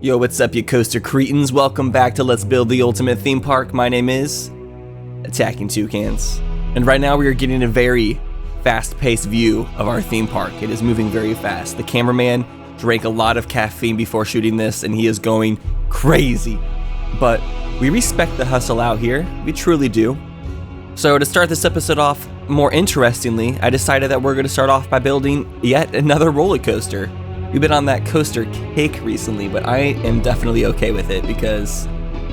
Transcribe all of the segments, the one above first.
Yo, what's up, you coaster cretins? Welcome back to Let's Build the Ultimate Theme Park. My name is AttackingTucans. And right now we are getting a very fast-paced view of our theme park. It is moving very fast. The cameraman drank a lot of caffeine before shooting this, and he is going crazy. But we respect the hustle out here. We truly do. So to start this episode off more interestingly, I decided that we're going to start off by building yet another roller coaster. We've been on that coaster kick recently, but I am definitely okay with it because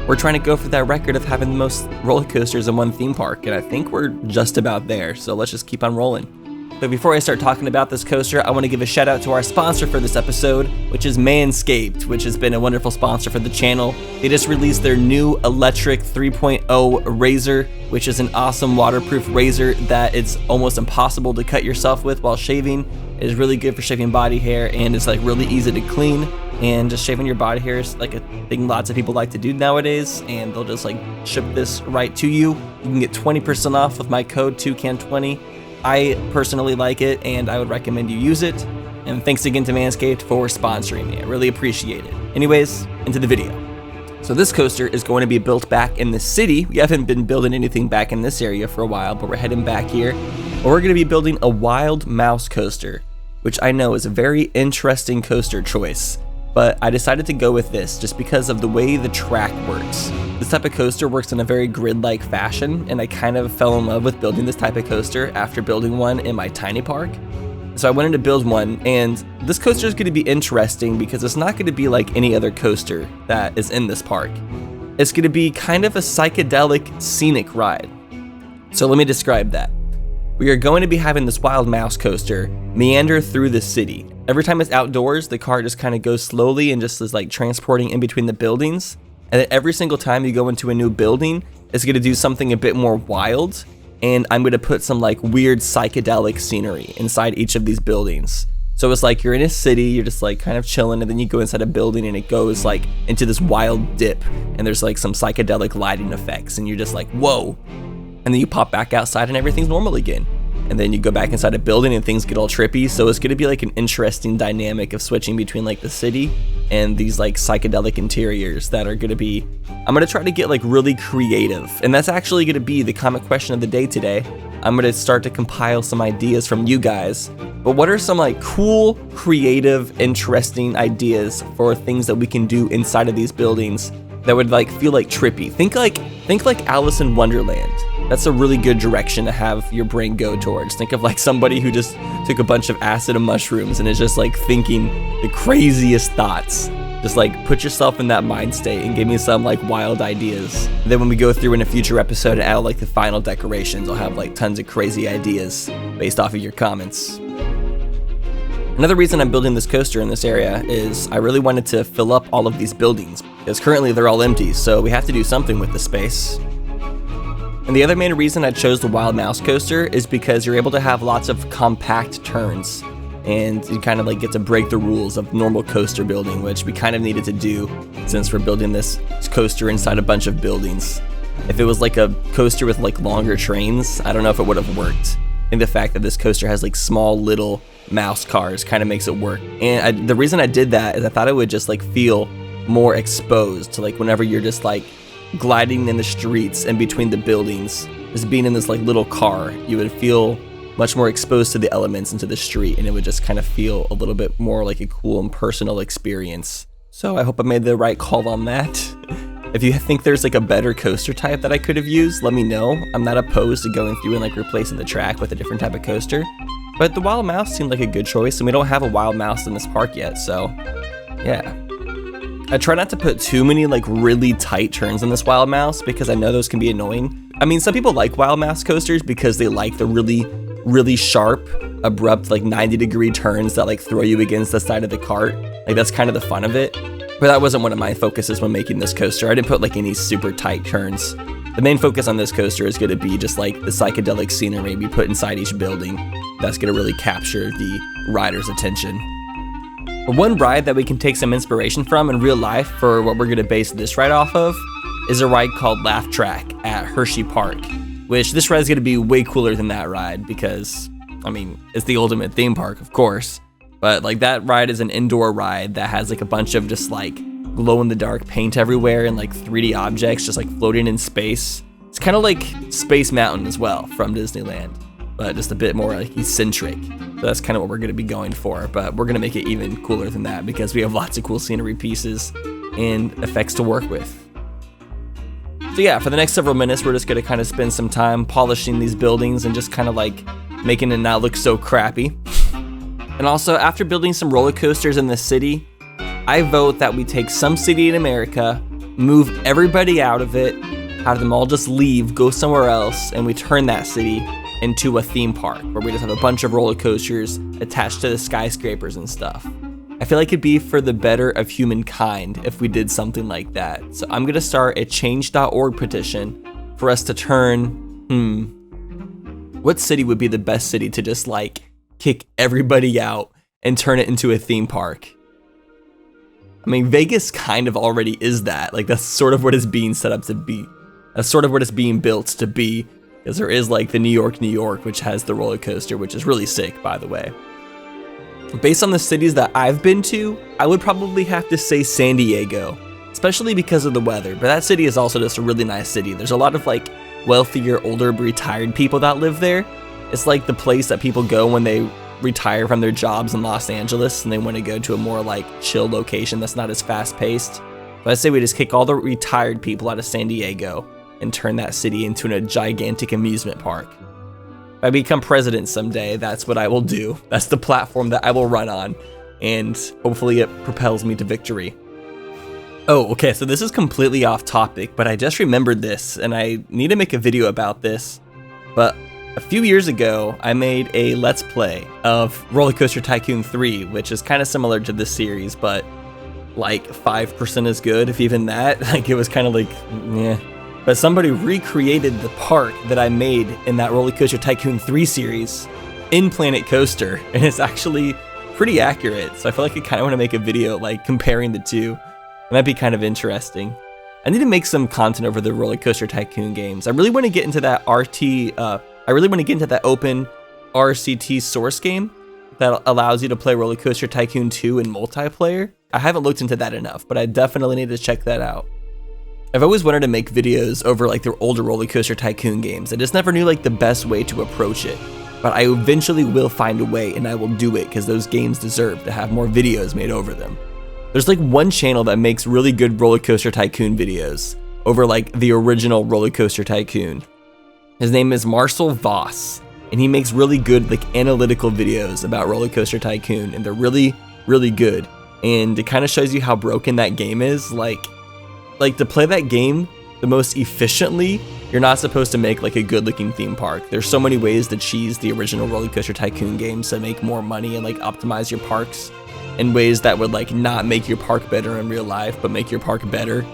we're trying to go for that record of having the most roller coasters in one theme park, and I think we're just about there, so let's just keep on rolling. But before I start talking about this coaster, I want to give a shout out to our sponsor for this episode, which is Manscaped, which has been a wonderful sponsor for the channel. They just released their new electric 3.0 razor, which is an awesome waterproof razor that it's almost impossible to cut yourself with while shaving. It is really good for shaving body hair, and it's like really easy to clean, and just shaving your body hair is like a thing lots of people like to do nowadays, and they'll just like ship this right to you. You can get 20% off with my code TUCAN20. I personally like it, and I would recommend you use it. And thanks again to Manscaped for sponsoring me. I really appreciate it. Anyways, into the video. So this coaster is going to be built back in the city. We haven't been building anything back in this area for a while, but we're heading back here. We're going to be building a wild mouse coaster, which I know is a very interesting coaster choice. But I decided to go with this just because of the way the track works. This type of coaster works in a very grid-like fashion, and I kind of fell in love with building this type of coaster after building one in my tiny park. So I wanted to build one, and this coaster is going to be interesting because it's not going to be like any other coaster that is in this park. It's going to be kind of a psychedelic scenic ride. So let me describe that. We are going to be having this wild mouse coaster meander through the city. Every time it's outdoors, the car just kind of goes slowly and just is like transporting in between the buildings. And then every single time you go into a new building, it's going to do something a bit more wild. And I'm going to put some like weird psychedelic scenery inside each of these buildings. So it's like you're in a city, you're just like kind of chilling, and then you go inside a building and it goes like into this wild dip. And there's like some psychedelic lighting effects, and you're just like, whoa. And then you pop back outside and everything's normal again. And then you go back inside a building and things get all trippy. So it's going to be like an interesting dynamic of switching between like the city and these like psychedelic interiors that are going to be, I'm going to try to get like really creative. And that's actually going to be the comic question of the day today. I'm going to start to compile some ideas from you guys. But what are some like cool, creative, interesting ideas for things that we can do inside of these buildings that would like feel like trippy? Think like Alice in Wonderland. That's a really good direction to have your brain go towards. Think of like somebody who just took a bunch of acid and mushrooms and is just like thinking the craziest thoughts. Just like put yourself in that mind state and give me some like wild ideas. And then when we go through in a future episode and add like the final decorations, I'll have like tons of crazy ideas based off of your comments. Another reason I'm building this coaster in this area is I really wanted to fill up all of these buildings because currently they're all empty, so we have to do something with the space. And the other main reason I chose the Wild Mouse coaster is because you're able to have lots of compact turns, and you kind of like get to break the rules of normal coaster building, which we kind of needed to do since we're building this coaster inside a bunch of buildings. If it was like a coaster with like longer trains, I don't know if it would have worked. I think the fact that this coaster has like small little mouse cars kind of makes it work. And the reason I did that is I thought it would just like feel more exposed to like whenever you're just like gliding in the streets and between the buildings, just being in this like little car, you would feel much more exposed to the elements into the street, and it would just kind of feel a little bit more like a cool and personal experience. So I hope I made the right call on that. If you think there's like a better coaster type that I could have used, let me know. I'm not opposed to going through and like replacing the track with a different type of coaster, but the Wild Mouse seemed like a good choice, and we don't have a Wild Mouse in this park yet, so yeah. I try not to put too many like really tight turns in this Wild Mouse because I know those can be annoying. I mean, some people like Wild Mouse coasters because they like the really sharp, abrupt, like 90-degree turns that like throw you against the side of the cart. Like that's kind of the fun of it. But that wasn't one of my focuses when making this coaster. I didn't put like any super tight turns. The main focus on this coaster is going to be just like the psychedelic scenery we put inside each building. That's going to really capture the rider's attention. One ride that we can take some inspiration from in real life for what we're going to base this ride off of is a ride called Laugh Track at Hershey Park, which this ride is going to be way cooler than that ride because, I mean, it's the ultimate theme park, of course. But like that ride is an indoor ride that has like a bunch of just like glow-in-the-dark paint everywhere and like 3D objects just like floating in space. It's kind of like Space Mountain as well from Disneyland, but just a bit more like eccentric. So that's kind of what we're going to be going for, but we're going to make it even cooler than that because we have lots of cool scenery pieces and effects to work with. So yeah, for the next several minutes, we're just going to kind of spend some time polishing these buildings and just kind of like making it not look so crappy. And also, after building some roller coasters in the city, I vote that we take some city in America, move everybody out of it, have them all just leave, go somewhere else, and we turn that city into a theme park where we just have a bunch of roller coasters attached to the skyscrapers and stuff. I feel like it'd be for the better of humankind if we did something like that. So I'm gonna start a change.org petition for us to turn, what city would be the best city to just like kick everybody out and turn it into a theme park? I mean, Vegas kind of already is that. Like, that's sort of what it's being set up to be. That's sort of what it's being built to be, because there is like the New York, which has the roller coaster, which is really sick, by the way. Based on the cities that I've been to, I would probably have to say San Diego, especially because of the weather. But that city is also just a really nice city. There's a lot of like wealthier, older, retired people that live there. It's like the place that people go when they retire from their jobs in Los Angeles and they want to go to a more like chill location that's not as fast paced. But I say we just kick all the retired people out of San Diego and turn that city into a gigantic amusement park. If I become president someday, that's what I will do. That's the platform that I will run on, and hopefully it propels me to victory. Oh, okay, so this is completely off topic, but I just remembered this, and I need to make a video about this. But a few years ago, I made a Let's Play of Rollercoaster Tycoon 3, which is kind of similar to this series, but like 5% as good, if even that. Like, it was kind of like, yeah. But somebody recreated the park that I made in that Rollercoaster Tycoon 3 series in Planet Coaster, and it's actually pretty accurate. So I feel like I kind of want to make a video like comparing the two. It might be kind of interesting. I need to make some content over the Rollercoaster Tycoon games. I really want to get into that open RCT source game that allows you to play Rollercoaster Tycoon 2 in multiplayer. I haven't looked into that enough, but I definitely need to check that out. I've always wanted to make videos over like the older Rollercoaster Tycoon games. I just never knew like the best way to approach it. But I eventually will find a way, and I will do it because those games deserve to have more videos made over them. There's like one channel that makes really good Rollercoaster Tycoon videos over like the original Rollercoaster Tycoon. His name is Marcel Voss, and he makes really good like analytical videos about Rollercoaster Tycoon, and they're really, really good. And it kind of shows you how broken that game is. Like to play that game the most efficiently, you're not supposed to make like a good looking theme park. There's so many ways to cheese the original Rollercoaster Tycoon games to make more money and like optimize your parks in ways that would like not make your park better in real life, but make your park better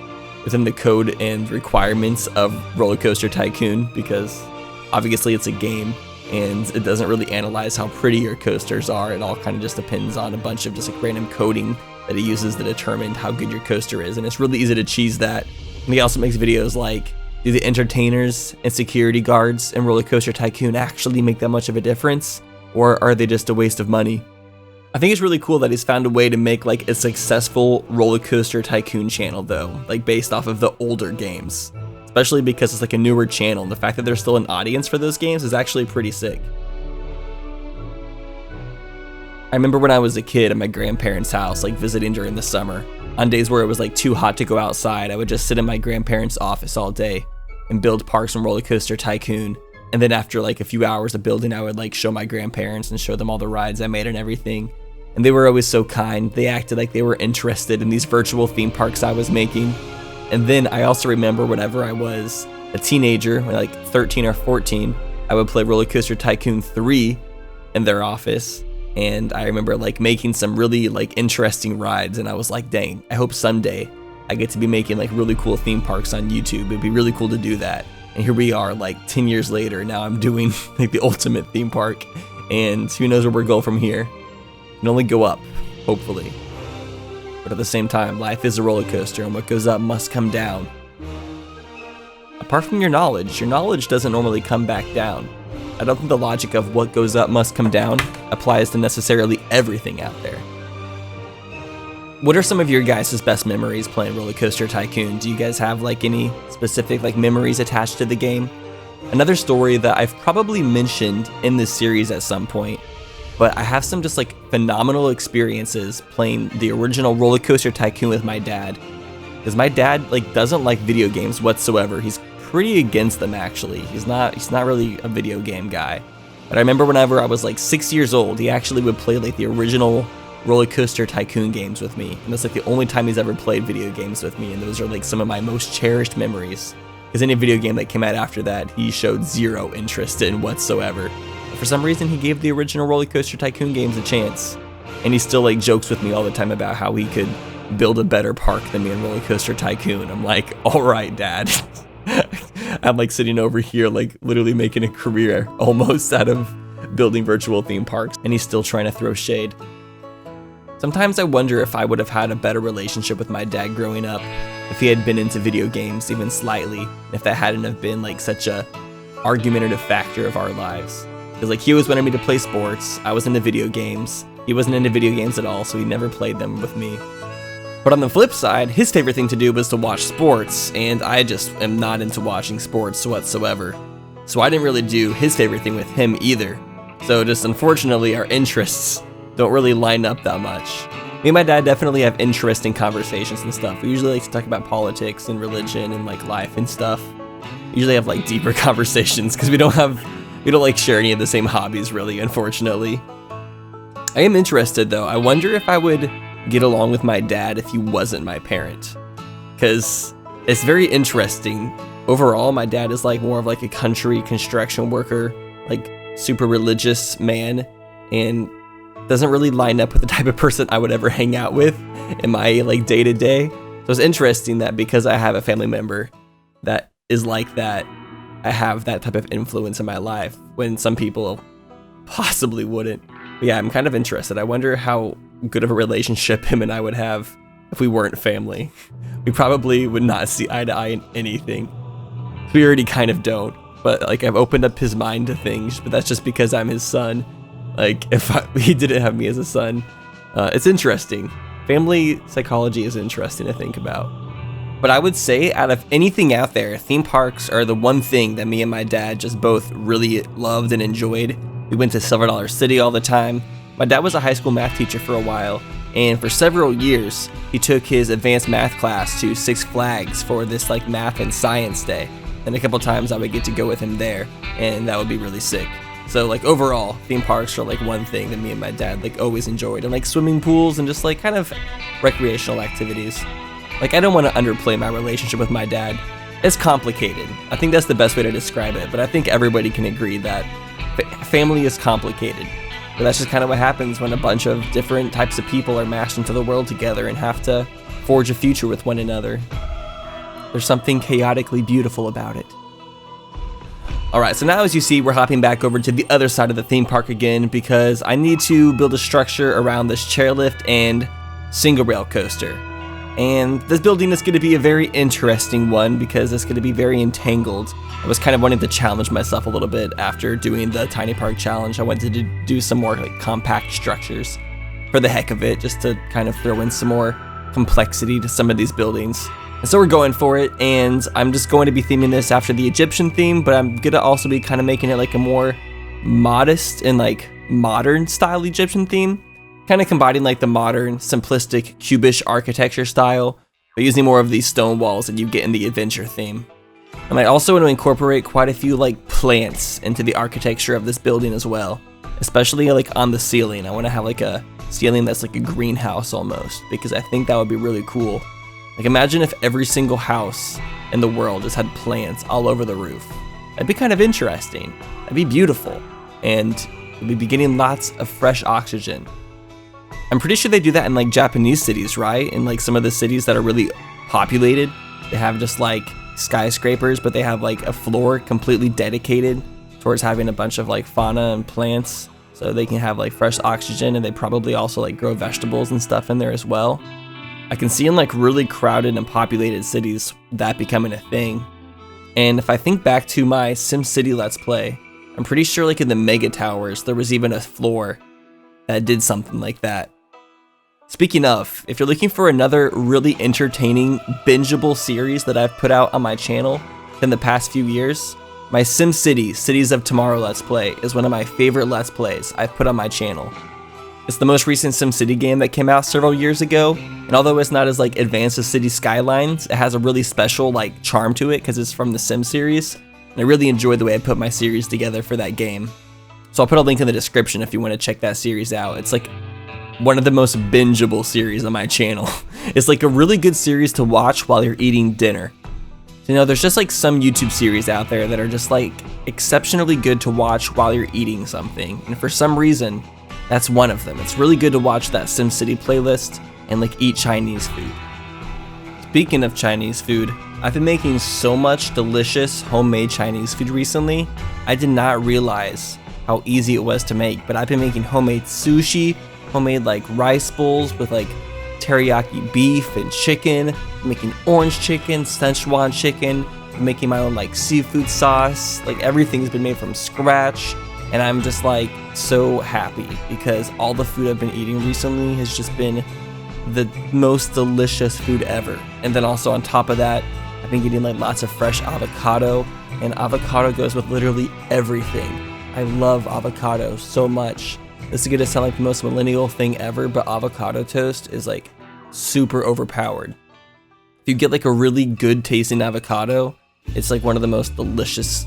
within the code and requirements of Rollercoaster Tycoon, because obviously it's a game and it doesn't really analyze how pretty your coasters are. It all kind of just depends on a bunch of just like random coding that it uses to determine how good your coaster is, and it's really easy to cheese that. And he also makes videos like, do the entertainers and security guards in Rollercoaster Tycoon actually make that much of a difference, or are they just a waste of money? I think it's really cool that he's found a way to make like a successful Rollercoaster Tycoon channel though, like based off of the older games, especially because it's like a newer channel, and the fact that there's still an audience for those games is actually pretty sick. I remember when I was a kid at my grandparents' house, like visiting during the summer. On days where it was like too hot to go outside, I would just sit in my grandparents' office all day and build parks and Rollercoaster Tycoon. And then after like a few hours of building, I would like show my grandparents and show them all the rides I made and everything. And they were always so kind. They acted like they were interested in these virtual theme parks I was making. And then I also remember whenever I was a teenager, like 13 or 14, I would play Rollercoaster Tycoon 3 in their office. And I remember like making some really like interesting rides, and I was like, dang, I hope someday I get to be making like really cool theme parks on YouTube. It'd be really cool to do that. And here we are like 10 years later, now I'm doing like the ultimate theme park, and who knows where we'll go from here. It can only go up, hopefully. But at the same time, life is a roller coaster, and what goes up must come down. Apart from your knowledge doesn't normally come back down. I don't think the logic of what goes up must come down applies to necessarily everything out there. what are some of your guys' best memories playing Rollercoaster Tycoon? Do you guys have like any specific like memories attached to the game? Another story that I've probably mentioned in this series at some point, but I have some just like phenomenal experiences playing the original Rollercoaster Tycoon with my dad. Because my dad like doesn't like video games whatsoever. He's pretty against them actually. He's not really a video game guy. But I remember whenever I was like 6 years old, he actually would play like the original Rollercoaster Tycoon games with me. And that's like the only time he's ever played video games with me, and those are like some of my most cherished memories. Because any video game that came out after that, he showed zero interest in whatsoever. But for some reason, he gave the original Rollercoaster Tycoon games a chance. And he still like jokes with me all the time about how he could build a better park than me in Rollercoaster Tycoon. I'm like, all right, Dad. I'm like sitting over here, like literally making a career almost out of building virtual theme parks, and he's still trying to throw shade. Sometimes I wonder if I would have had a better relationship with my dad growing up if he had been into video games even slightly, if that hadn't have been like such a argumentative factor of our lives. Because like he always wanted me to play sports, I was into video games, he wasn't into video games at all, so he never played them with me. But on the flip side, his favorite thing to do was to watch sports, and I just am not into watching sports whatsoever. So I didn't really do his favorite thing with him either. So just unfortunately, our interests don't really line up that much. Me and my dad definitely have interesting conversations and stuff. We usually like to talk about politics and religion and like life and stuff. We usually have like deeper conversations because we don't like share any of the same hobbies really, unfortunately. I am interested though. I wonder if I would get along with my dad if he wasn't my parent, because it's very interesting. Overall, my dad is like more of like a country construction worker, like super religious man, and doesn't really line up with the type of person I would ever hang out with in my like day to day. So it's interesting that because I have a family member that is like that, I have that type of influence in my life when some people possibly wouldn't. But yeah, I'm kind of interested. I wonder how good of a relationship him and I would have if we weren't family. We probably would not see eye to eye in anything. We already kind of don't, but like I've opened up his mind to things, but that's just because I'm his son. Like if he didn't have me as a son, it's interesting. Family psychology is interesting to think about. But I would say out of anything out there, theme parks are the one thing that me and my dad just both really loved and enjoyed. We went to Silver Dollar City all the time. My dad was a high school math teacher for a while, and for several years, he took his advanced math class to Six Flags for this like math and science day. And a couple times I would get to go with him there, and that would be really sick. So like overall, theme parks are like one thing that me and my dad like always enjoyed, and like swimming pools and just like kind of recreational activities. Like I don't want to underplay my relationship with my dad. It's complicated. I think that's the best way to describe it, but I think everybody can agree that family is complicated. But that's just kind of what happens when a bunch of different types of people are mashed into the world together and have to forge a future with one another. There's something chaotically beautiful about it. Alright, so now as you see, we're hopping back over to the other side of the theme park again because I need to build a structure around this chairlift and single rail coaster. And this building is going to be a very interesting one because it's going to be very entangled. I was kind of wanting to challenge myself a little bit after doing the Tiny Park Challenge. I wanted to do some more like compact structures for the heck of it, just to kind of throw in some more complexity to some of these buildings. And so we're going for it, and I'm just going to be theming this after the Egyptian theme, but I'm going to also be kind of making it like a more modest and like modern style Egyptian theme. Kind of combining like the modern, simplistic, cubish architecture style, but using more of these stone walls that you get in the adventure theme. And I also want to incorporate quite a few like plants into the architecture of this building as well, especially like on the ceiling. I want to have like a ceiling that's like a greenhouse almost, because I think that would be really cool. Like imagine if every single house in the world just had plants all over the roof. That'd be kind of interesting. That'd be beautiful, and we'd be getting lots of fresh oxygen. I'm pretty sure they do that in like Japanese cities, right? In like some of the cities that are really populated, they have just like skyscrapers, but they have like a floor completely dedicated towards having a bunch of like fauna and plants, so they can have like fresh oxygen, and they probably also like grow vegetables and stuff in there as well. I can see in like really crowded and populated cities that becoming a thing. And if I think back to my SimCity Let's Play, I'm pretty sure like in the Mega Towers there was even a floor that did something like that. Speaking of, if you're looking for another really entertaining, bingeable series that I've put out on my channel in the past few years, my SimCity Cities of Tomorrow Let's Play is one of my favorite Let's Plays I've put on my channel. It's the most recent SimCity game that came out several years ago, and although it's not as like advanced as City Skylines, it has a really special like charm to it because it's from the Sim series, and I really enjoyed the way I put my series together for that game. So I'll put a link in the description if you want to check that series out. It's like one of the most bingeable series on my channel. It's like a really good series to watch while you're eating dinner. You know, there's just like some YouTube series out there that are just like exceptionally good to watch while you're eating something, and for some reason, that's one of them. It's really good to watch that SimCity playlist and like eat Chinese food. Speaking of Chinese food, I've been making so much delicious homemade Chinese food recently. I did not realize how easy it was to make, but I've been making homemade sushi, homemade like rice bowls with like teriyaki beef and chicken, making orange chicken, Szechuan chicken, making my own like seafood sauce. Like everything's been made from scratch, and I'm just like so happy because all the food I've been eating recently has just been the most delicious food ever. And then also on top of that, I've been getting like lots of fresh avocado, and avocado goes with literally everything. I love avocado so much. This is gonna sound like the most millennial thing ever, but avocado toast is like super overpowered. If you get like a really good tasting avocado, it's like one of the most delicious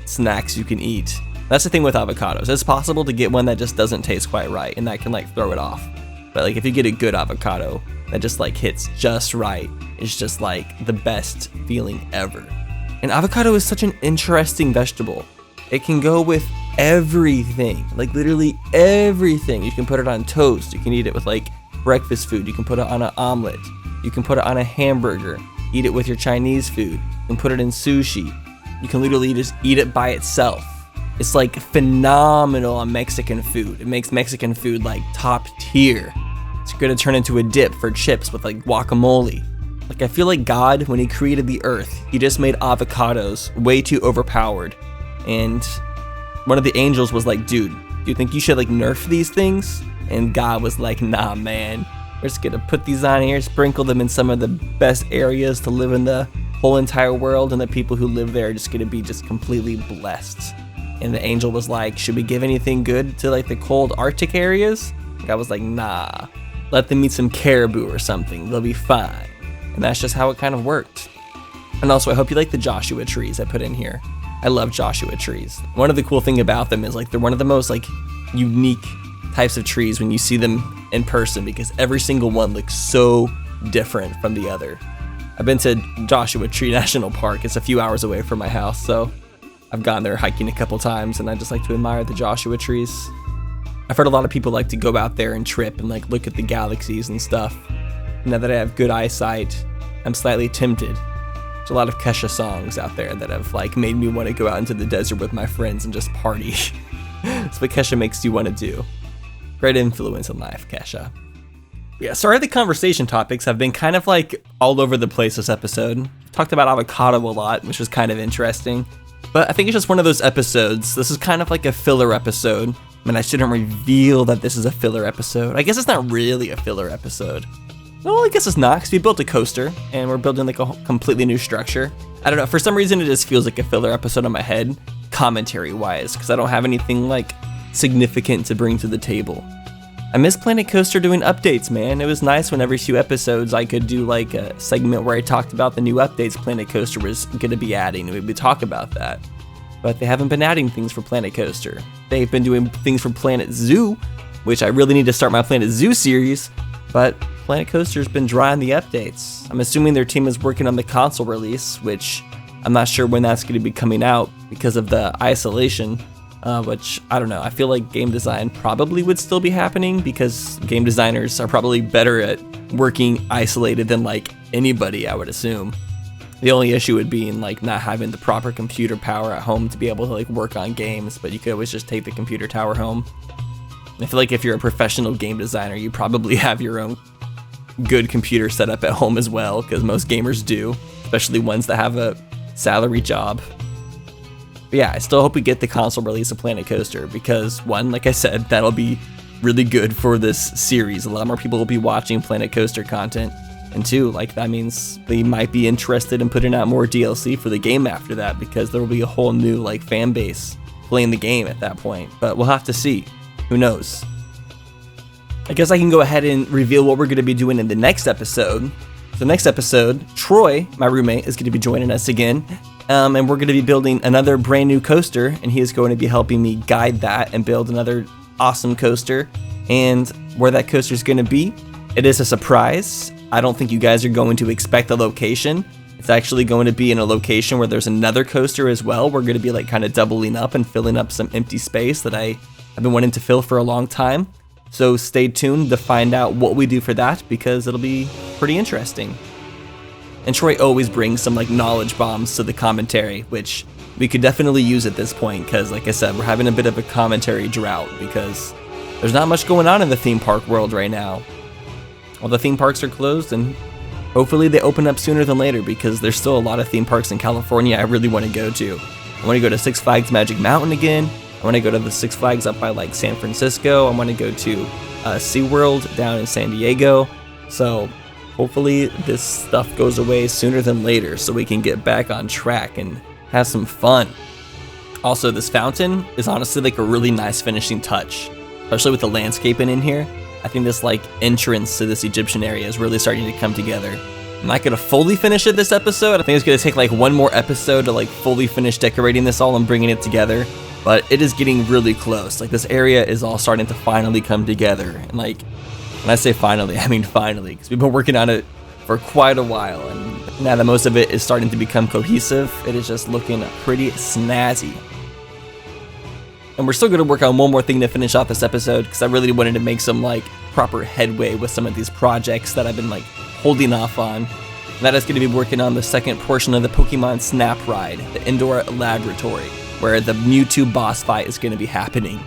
snacks you can eat. That's the thing with avocados. It's possible to get one that just doesn't taste quite right, and that can like throw it off. But like if you get a good avocado that just like hits just right, it's just like the best feeling ever. And avocado is such an interesting vegetable. It can go with everything, like literally everything. You can put it on toast, you can eat it with like breakfast food, you can put it on an omelet, you can put it on a hamburger, eat it with your Chinese food, you can put it in sushi, you can literally just eat it by itself. It's like phenomenal on Mexican food. It makes Mexican food like top tier. It's gonna turn into a dip for chips with like guacamole. Like I feel like God, when he created the earth, he just made avocados way too overpowered. And one of the angels was like, dude, do you think you should like nerf these things? And God was like, nah man, we're just gonna put these on here, sprinkle them in some of the best areas to live in the whole entire world, and the people who live there are just gonna be just completely blessed. And the angel was like, should we give anything good to like the cold Arctic areas? God was like, nah, let them eat some caribou or something, they'll be fine. And that's just how it kind of worked. And also I hope you like the Joshua trees I put in here. I love Joshua trees. One of the cool thing about them is like they're one of the most like unique types of trees when you see them in person, because every single one looks so different from the other. I've been to Joshua Tree National Park. It's a few hours away from my house, so I've gone there hiking a couple times, and I just like to admire the Joshua trees. I've heard a lot of people like to go out there and trip and like look at the galaxies and stuff. Now that I have good eyesight, I'm slightly tempted. There's a lot of Kesha songs out there that have like made me want to go out into the desert with my friends and just party. That's what Kesha makes you want to do. Great influence in life, Kesha. Yeah, sorry the conversation topics have been kind of like all over the place this episode. Talked about avocado a lot, which was kind of interesting. But I think it's just one of those episodes. This is kind of like a filler episode. I mean, I shouldn't reveal that this is a filler episode. I guess it's not really a filler episode. Well, I guess it's not, because we built a coaster, and we're building like a completely new structure. I don't know, for some reason it just feels like a filler episode in my head, commentary-wise, because I don't have anything like significant to bring to the table. I miss Planet Coaster doing updates, man. It was nice when every few episodes I could do like a segment where I talked about the new updates Planet Coaster was going to be adding, and we would talk about that. But they haven't been adding things for Planet Coaster. They've been doing things for Planet Zoo, which I really need to start my Planet Zoo series, but Planet Coaster's been dry on the updates. I'm assuming their team is working on the console release, which I'm not sure when that's going to be coming out because of the isolation, which I don't know. I feel like game design probably would still be happening because game designers are probably better at working isolated than like anybody, I would assume. The only issue would be in like not having the proper computer power at home to be able to like work on games, but you could always just take the computer tower home. I feel like if you're a professional game designer, you probably have your own good computer set up at home as well, because most gamers do, especially ones that have a salary job. But yeah, I still hope we get the console release of Planet Coaster because, one, like I said, that'll be really good for this series. A lot more people will be watching Planet Coaster content. And two, like, that means they might be interested in putting out more DLC for the game after that, because there will be a whole new, like, fan base playing the game at that point. But we'll have to see. Who knows? I guess I can go ahead and reveal what we're going to be doing in the next episode. The next episode, Troy, my roommate, is going to be joining us again. And we're going to be building another brand new coaster, and he is going to be helping me guide that and build another awesome coaster. And where that coaster is going to be, it is a surprise. I don't think you guys are going to expect the location. It's actually going to be in a location where there's another coaster as well. We're going to be like kind of doubling up and filling up some empty space that I have been wanting to fill for a long time. So stay tuned to find out what we do for that, because it'll be pretty interesting. And Troy always brings some like knowledge bombs to the commentary, which we could definitely use at this point, because like I said, we're having a bit of a commentary drought because there's not much going on in the theme park world right now. All the theme parks are closed, and hopefully they open up sooner than later, because there's still a lot of theme parks in California I really want to go to. I want to go to Six Flags Magic Mountain again. I want to go to the Six Flags up by like San Francisco. I want to go to SeaWorld down in San Diego. So hopefully this stuff goes away sooner than later so we can get back on track and have some fun. Also, this fountain is honestly like a really nice finishing touch, especially with the landscaping in here. I think this like entrance to this Egyptian area is really starting to come together. I'm not gonna fully finish it this episode. I think it's gonna take like one more episode to like fully finish decorating this all and bringing it together. But it is getting really close. Like, this area is all starting to finally come together. And like, when I say finally, I mean finally, because we've been working on it for quite a while. And now that most of it is starting to become cohesive, it is just looking pretty snazzy. And we're still going to work on one more thing to finish off this episode, because I really wanted to make some like proper headway with some of these projects that I've been like holding off on. And that is going to be working on the second portion of the Pokemon Snap Ride, the indoor laboratory, where the Mewtwo boss fight is going to be happening.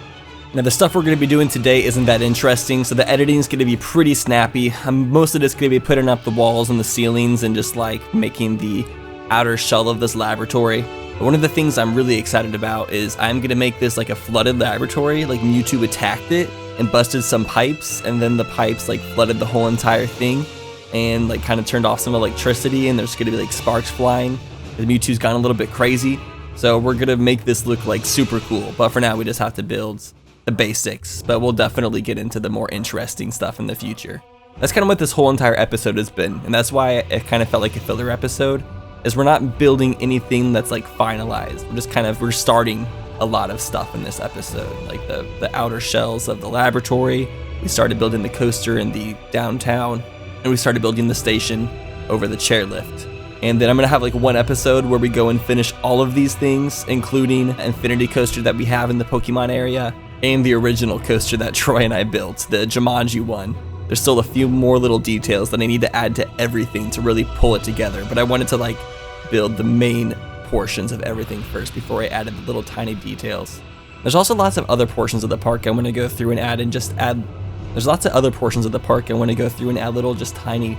Now, the stuff we're going to be doing today isn't that interesting, so the editing is going to be pretty snappy. Most of it's going to be putting up the walls and the ceilings and just like making the outer shell of this laboratory. But one of the things I'm really excited about is I'm going to make this like a flooded laboratory. Like, Mewtwo attacked it and busted some pipes, and then the pipes like flooded the whole entire thing and like kind of turned off some electricity, and there's going to be like sparks flying. The Mewtwo's gone a little bit crazy. So we're going to make this look like super cool, but for now we just have to build the basics, but we'll definitely get into the more interesting stuff in the future. That's kind of what this whole entire episode has been, and that's why it kind of felt like a filler episode, is we're not building anything that's like finalized. We're starting a lot of stuff in this episode, like the outer shells of the laboratory. We started building the coaster in the downtown, and we started building the station over the chairlift. And then I'm gonna have like one episode where we go and finish all of these things, including the Infinity Coaster that we have in the Pokemon area, and the original coaster that Troy and I built, the Jumanji one. There's still a few more little details that I need to add to everything to really pull it together, but I wanted to like build the main portions of everything first before I added the little tiny details. There's also lots of other portions of the park I want to go through and add There's lots of other portions of the park I want to go through and add little just tiny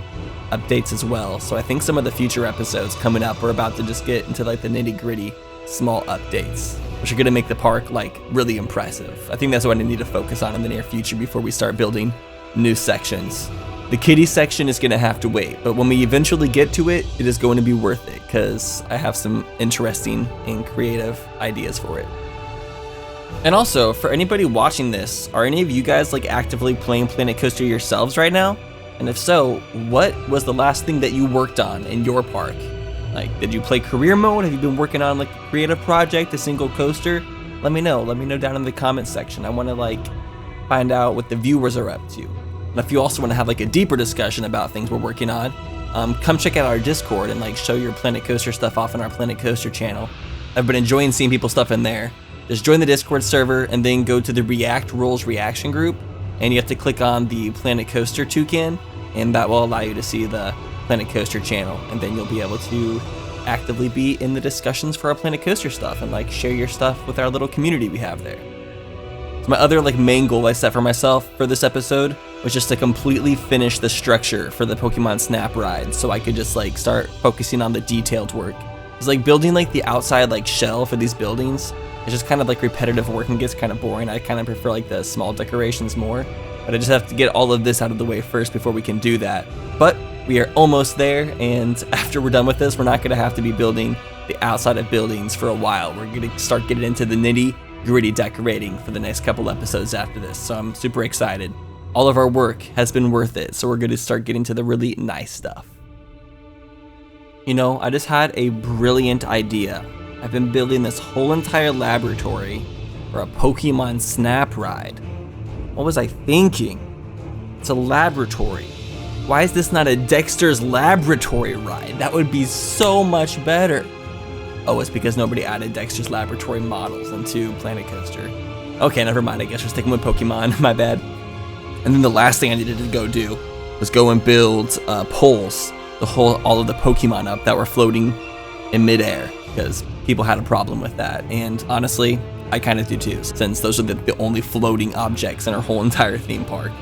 updates as well. So I think some of the future episodes coming up are about to just get into like the nitty-gritty small updates, which are going to make the park like really impressive. I think that's what I need to focus on in the near future before we start building new sections. The kiddie section is going to have to wait, but when we eventually get to it, it is going to be worth it because I have some interesting and creative ideas for it. And also, for anybody watching this, are any of you guys like actively playing Planet Coaster yourselves right now? And if so, what was the last thing that you worked on in your park? Like, did you play career mode? Have you been working on like a creative project, a single coaster? Let me know down in the comments section. I want to like find out what the viewers are up to. And if you also want to have like a deeper discussion about things we're working on, come check out our Discord and like show your Planet Coaster stuff off on our Planet Coaster channel. I've been enjoying seeing people's stuff in there. Just join the Discord server and then go to the React Rules reaction group, and you have to click on the Planet Coaster toucan, and that will allow you to see the Planet Coaster channel, and then you'll be able to actively be in the discussions for our Planet Coaster stuff and like share your stuff with our little community we have there. So my other like main goal I set for myself for this episode was just to completely finish the structure for the Pokemon Snap Ride, so I could just like start focusing on the detailed work. It's like building like the outside like shell for these buildings. It's just kind of like repetitive work and gets kind of boring. I kind of prefer like the small decorations more. But I just have to get all of this out of the way first before we can do that. But we are almost there, and after we're done with this, we're not going to have to be building the outside of buildings for a while. We're going to start getting into the nitty-gritty decorating for the next couple episodes after this, so I'm super excited. All of our work has been worth it, so we're going to start getting to the really nice stuff. You know, I just had a brilliant idea. I've been building this whole entire laboratory for a Pokemon Snap ride. What was I thinking? It's a laboratory. Why is this not a Dexter's Laboratory ride? That would be so much better. Oh, it's because nobody added Dexter's Laboratory models into Planet Coaster. Okay, never mind, I guess we're sticking with Pokemon, my bad. And then the last thing I needed to go do was go and build poles to hold all of the Pokemon up that were floating in midair, because people had a problem with that. And honestly, I kind of do too, since those are the only floating objects in our whole entire theme park.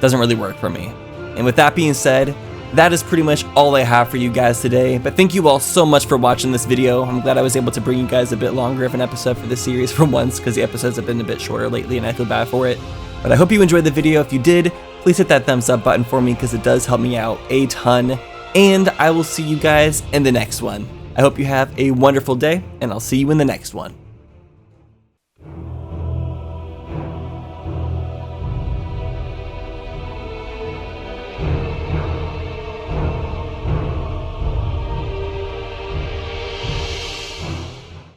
Doesn't really work for me. And with that being said, that is pretty much all I have for you guys today. But thank you all so much for watching this video. I'm glad I was able to bring you guys a bit longer of an episode for this series for once, because the episodes have been a bit shorter lately and I feel bad for it. But I hope you enjoyed the video. If you did, please hit that thumbs up button for me, because it does help me out a ton. And I will see you guys in the next one. I hope you have a wonderful day, and I'll see you in the next one.